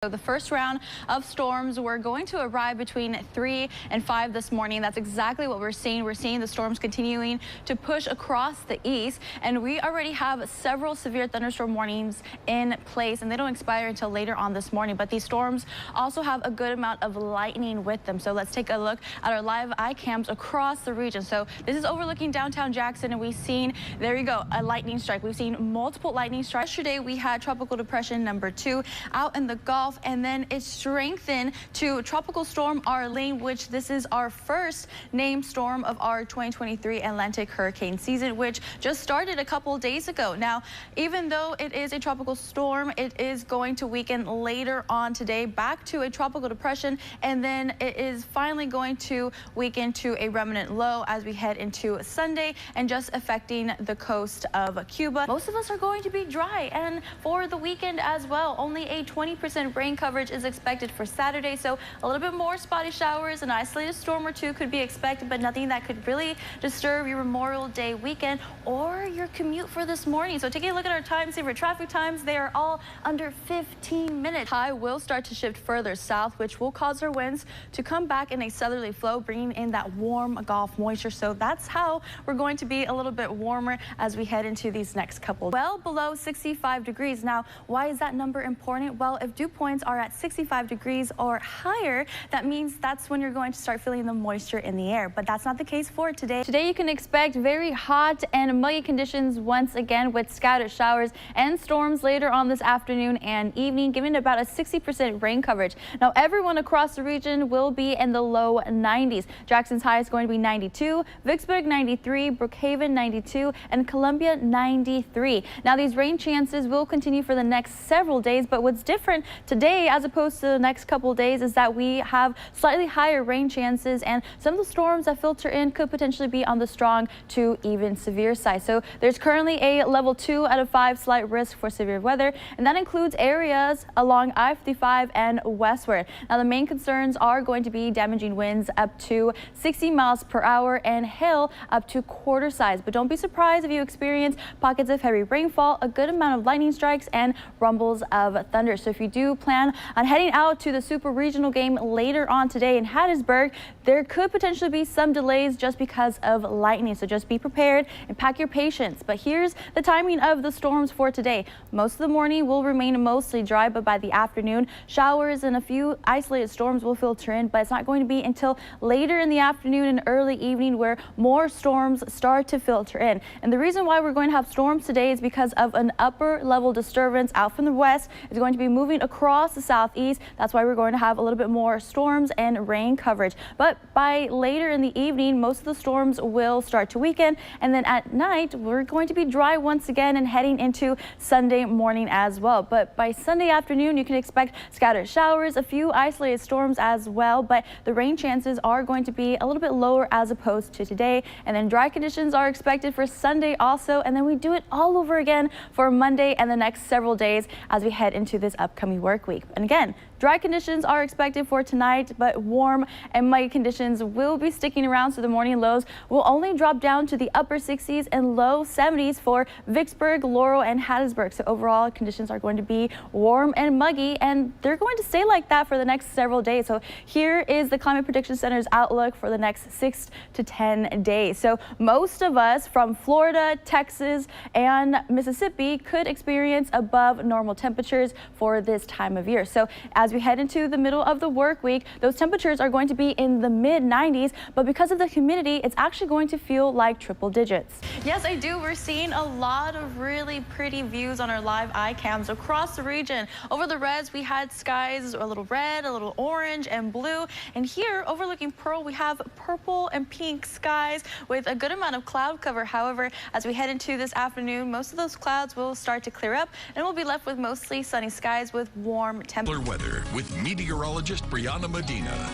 So the first round of storms were going to arrive between 3 and 5 this morning. That's exactly what we're seeing. We're seeing the storms continuing to push across the east, and we already have several severe thunderstorm warnings in place, and they don't expire until later on this morning. But these storms also have a good amount of lightning with them. So let's take a look at our live eye cams across the region. So this is overlooking downtown Jackson, and we've seen, there you go, a lightning strike. We've seen multiple lightning strikes. Yesterday we had tropical depression number 2 out in the Gulf, and then it strengthened to tropical storm Arlene, which this is our first named storm of our 2023 Atlantic hurricane season, which just started a couple days ago. Now, even though it is a tropical storm, it is going to weaken later on today back to a tropical depression, and then it is finally going to weaken to a remnant low as we head into Sunday and just affecting the coast of Cuba. Most of us are going to be dry, and for the weekend as well, only a 20% rain coverage is expected for Saturday, so a little bit more spotty showers. An isolated storm or two could be expected, but nothing that could really disturb your Memorial Day weekend or your commute for this morning. So taking a look at our time saver traffic times, they are all under 15 minutes. High will start to shift further south, which will cause our winds to come back in a southerly flow, bringing in that warm Gulf moisture. So that's how we're going to be a little bit warmer as we head into these next couple. Well below 65 degrees. Now, why is that number important? Well, if dew points are at 65 degrees or higher, that means that's when you're going to start feeling the moisture in the air. But that's not the case for today. Today you can expect very hot and muggy conditions once again, with scattered showers and storms later on this afternoon and evening, giving about a 60% rain coverage. Now, everyone across the region will be in the low 90s. Jackson's high is going to be 92, Vicksburg 93, Brookhaven 92, and Columbia 93. Now, these rain chances will continue for the next several days, but what's different today as opposed to the next couple of days is that we have slightly higher rain chances, and some of the storms that filter in could potentially be on the strong to even severe side. So there's currently a level 2 out of 5 slight risk for severe weather, and that includes areas along I-55 and westward. Now, the main concerns are going to be damaging winds up to 60 miles per hour and hail up to quarter size. But don't be surprised if you experience pockets of heavy rainfall, a good amount of lightning strikes, and rumbles of thunder. So if you do plan on heading out to the super regional game later on today in Hattiesburg, there could potentially be some delays just because of lightning. So just be prepared and pack your patience. But here's the timing of the storms for today. Most of the morning will remain mostly dry, but by the afternoon, showers and a few isolated storms will filter in. But it's not going to be until later in the afternoon and early evening where more storms start to filter in. And the reason why we're going to have storms today is because of an upper level disturbance out from the west. It's going to be moving across the southeast. That's why we're going to have a little bit more storms and rain coverage. But by later in the evening, most of the storms will start to weaken. And then at night, we're going to be dry once again and heading into Sunday morning as well. But by Sunday afternoon, you can expect scattered showers, a few isolated storms as well. But the rain chances are going to be a little bit lower as opposed to today. And then dry conditions are expected for Sunday also. And then we do it all over again for Monday and the next several days as we head into this upcoming work week. And again, dry conditions are expected for tonight, but warm and muggy conditions will be sticking around, so the morning lows will only drop down to the upper 60s and low 70s for Vicksburg, Laurel, and Hattiesburg. So overall, conditions are going to be warm and muggy, and they're going to stay like that for the next several days. So here is the Climate Prediction Center's outlook for the next 6 to 10 days. So most of us from Florida, Texas, and Mississippi could experience above normal temperatures for this time of year. So as we head into the middle of the work week, those temperatures are going to be in the mid 90s, but because of the humidity, it's actually going to feel like triple digits. Yes, I do. We're seeing a lot of really pretty views on our live eye cams across the region. Over the reds, we had skies a little red, a little orange, and blue. And here, overlooking Pearl, we have purple and pink skies with a good amount of cloud cover. However, as we head into this afternoon, most of those clouds will start to clear up, and we'll be left with mostly sunny skies with warm temperatures. Weather with meteorologist Brianna Medina.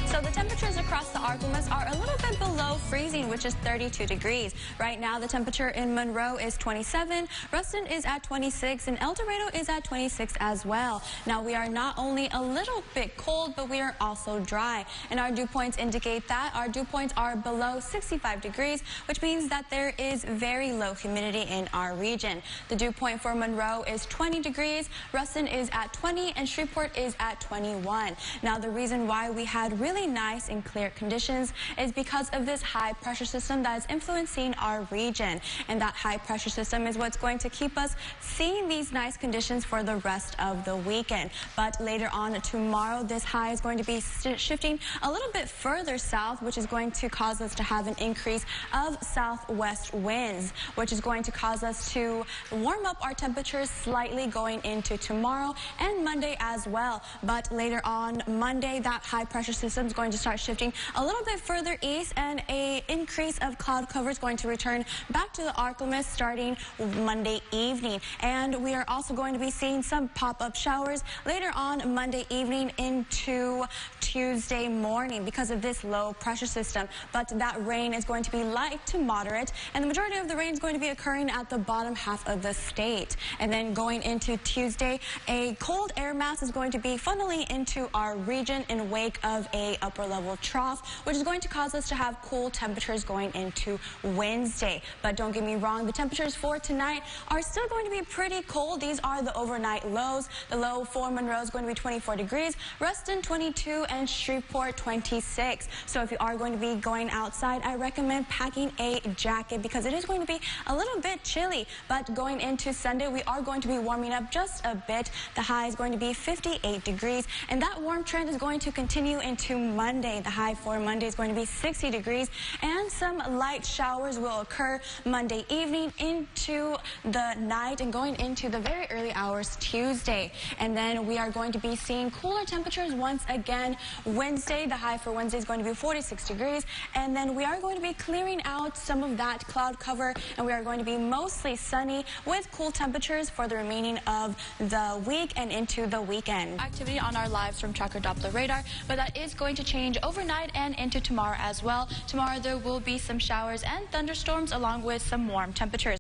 So the temperatures across the Arklamas are a little bit below freezing, which is 32 degrees. Right now, the temperature in Monroe is 27, Ruston is at 26, and El Dorado is at 26 as well. Now, we are not only a little bit cold, but we are also dry. And our dew points indicate that our dew points are below 65 degrees, which means that there is very low humidity in our region. The dew point for Monroe is 20 degrees, Ruston is at 20, and Shreveport is at 21. Now, the reason why we had really nice and clear conditions is because of this high pressure system that is influencing our region. And that high pressure system is what's going to keep us seeing these nice conditions for the rest of the weekend. But later on tomorrow, this high is going to be shifting a little bit further south, which is going to cause us to have an increase of southwest winds, which is going to cause us to warm up our temperatures slightly going into tomorrow and Monday as well. But later on Monday, that high pressure system is going to start shifting a little bit further east, and an increase of cloud cover is going to return back to the Arklamas starting Monday evening. And we are also going to be seeing some pop-up showers later on Monday evening into Tuesday morning because of this low pressure system. But that rain is going to be light to moderate, and the majority of the rain is going to be occurring at the bottom half of the state. And then going into Tuesday, a cold air mass is going to be funneling into our region in wake of a upper level trough, which is going to cause us to have cool temperatures going into Wednesday. But don't get me wrong, the temperatures for tonight are still going to be pretty cold. These are the overnight lows. The low for Monroe is going to be 24 degrees, Ruston 22, and Shreveport 26. So if you are going to be going outside, I recommend packing a jacket because it is going to be a little bit chilly. But going into Sunday, we are going to be warming up just a bit. The high is going to be 58 degrees, and that warm trend is going to continue into Monday. The high for Monday is going to be 60 degrees, and some light showers will occur Monday evening into the night and going into the very early hours Tuesday. And then we are going to be seeing cooler temperatures once again Wednesday. The high for Wednesday is going to be 46 degrees, and then we are going to be clearing out some of that cloud cover, and we are going to be mostly sunny with cool temperatures for the remaining of the week and into the weekend. Activity on our lives from Tracker Doppler radar, but that is going to change overnight and into tomorrow as well. Tomorrow there will be some showers and thunderstorms along with some warm temperatures.